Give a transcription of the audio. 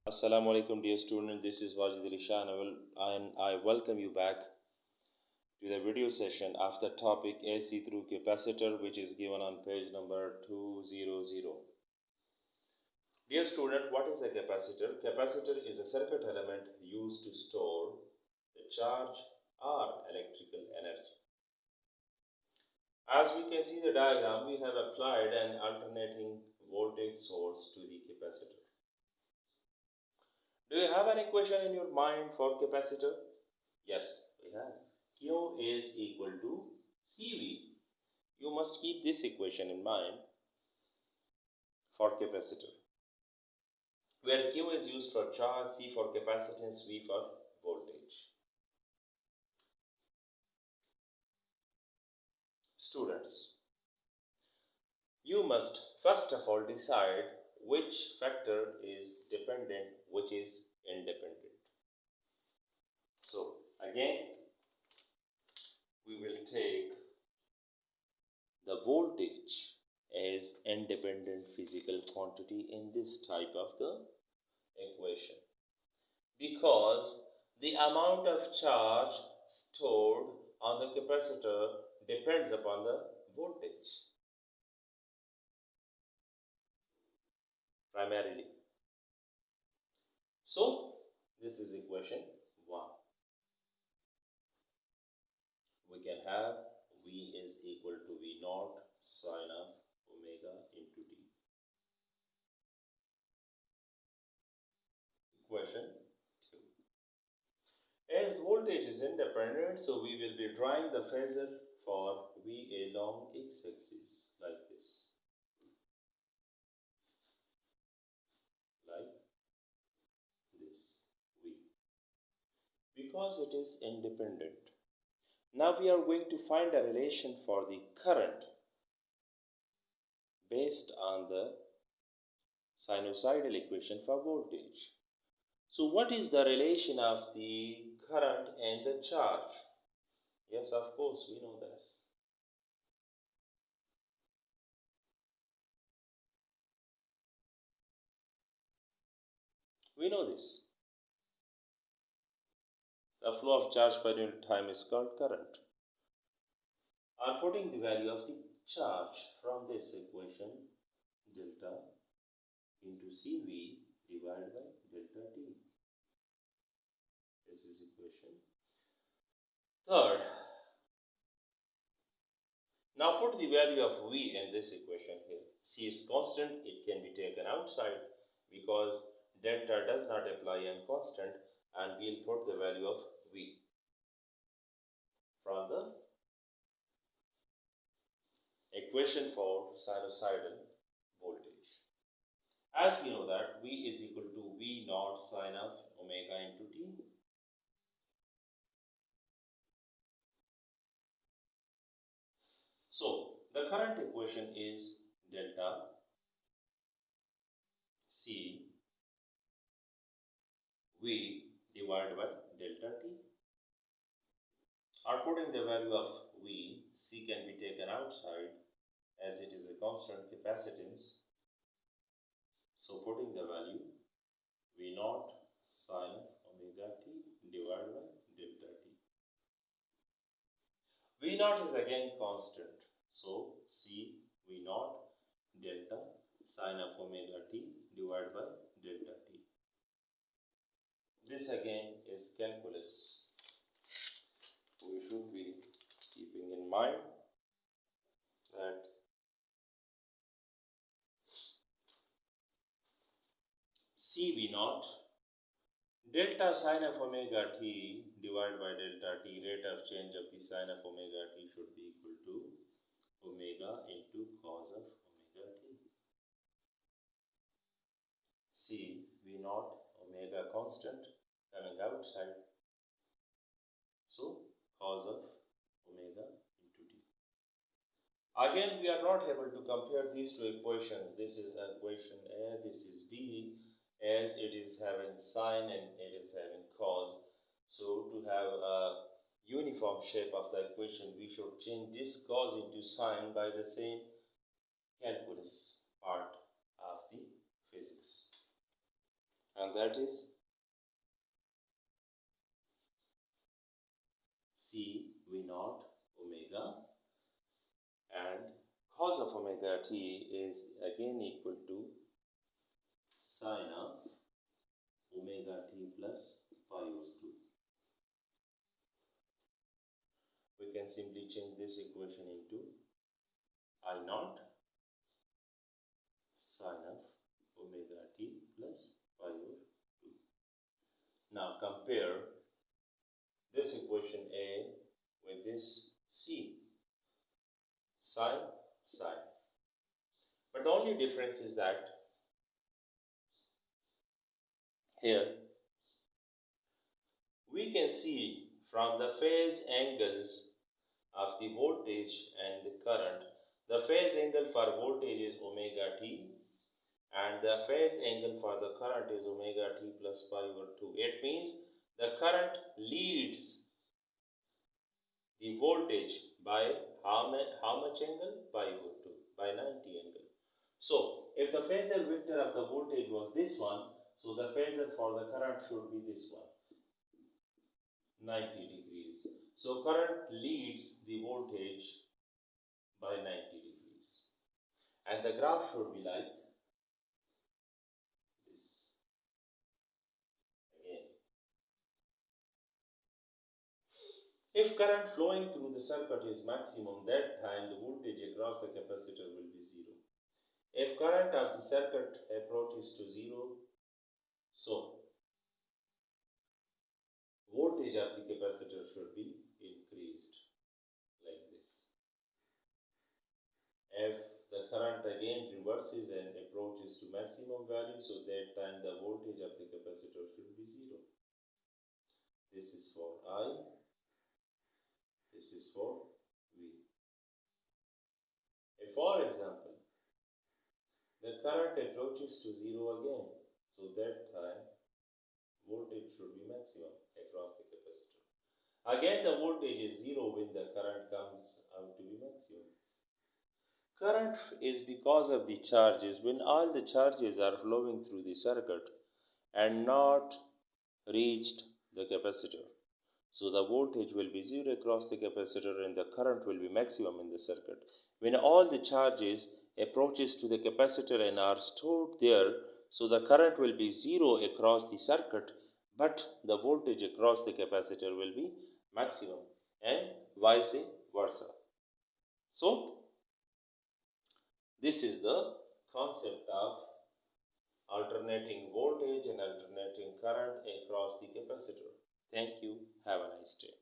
Assalamu alaikum, dear student. This is Wajid Ali Shah, and I welcome you back to the video session of the topic AC through capacitor, which is given on page number 200. Dear student, what is a capacitor? Capacitor is a circuit element used to store the charge or electrical energy. As we can see the diagram, we have applied an alternating voltage source to the capacitor. Do you have an equation in your mind for capacitor? Yes, we have. Q is equal to CV. You must keep this equation in mind for capacitor, where Q is used for charge, C for capacitance, V for voltage. Students, you must first of all decide which factor is dependent, which is independent. So again, we will take the voltage as independent physical quantity in this type of the equation, because the amount of charge stored on the capacitor depends upon the voltage primarily. So this is equation 1. We can have V is equal to V naught sine of omega into t. Equation 2. As voltage is independent, so we will be drawing the phasor for V along x-axis like this. Like this, V. Because it is independent. Now we are going to find a relation for the current based on the sinusoidal equation for voltage. So what is the relation of the current and the charge? Yes, of course, we know this. We know this. The flow of charge per unit time is called current. I'm putting the value of the charge from this equation, delta into CV divided by delta T. This is equation 3rd. Now put the value of V in this equation here. C is constant, it can be taken outside because delta does not apply on constant, and we'll put the value of V from the equation for sinusoidal voltage. As we know that V is equal to V naught sine of omega into t. So the current equation is delta C V divided by delta t. Or putting the value of V, C can be taken outside as it is a constant capacitance. So putting the value V naught sine omega t divided by delta t. V naught is again constant. So C V naught delta sine of omega t divided by delta t. This again is calculus. We should be keeping in mind that CV naught delta sine of omega t divided by delta t, rate of change of the sine of omega t should be equal to omega into cos of omega t. C V naught omega constant coming outside, so cos of omega into t. Again, we are not able to compare these two equations. This is equation A, this is B, as it is having sine and it is having cos. So to have a uniform shape of the equation, we should change this cos into sine by the same calculus part of the physics. and that is C V naught omega, and cos of omega t is again equal to sine of omega t plus pi over 2. We can simply change this equation into I naught sine of omega t plus pi over 2. Now compare this equation A with this C. Sine, sine. But the only difference is that here we can see from the phase angles of the voltage and the current. The phase angle for voltage is omega t, and the phase angle for the current is omega t plus pi over 2. It means the current leads the voltage by how much angle? Pi over 2, by 90 angle. So, if the phasor vector of the voltage was this one, so the phasor for the current should be this one, 90 degrees. So, current leads the voltage by 90 degrees. And the graph should be like this. Again, if current flowing through the circuit is maximum, that time the voltage across the capacitor will be 0. If current of the circuit approaches to 0, so voltage of the capacitor should be increased like this. If the current again reverses and approaches to maximum value, so that time the voltage of the capacitor should be 0. This is for I, this is for V. If, for example, the current approaches to 0 again, so that time voltage should be maximum across the capacitor. Again the voltage is 0 when the current comes out to be maximum. Current is because of the charges. When all the charges are flowing through the circuit and not reached the capacitor, so the voltage will be 0 across the capacitor and the current will be maximum in the circuit. When all the charges approaches to the capacitor and are stored there, so the current will be 0 across the circuit, but the voltage across the capacitor will be maximum, and vice versa. So this is the concept of alternating voltage and alternating current across the capacitor. Thank you. Have a nice day.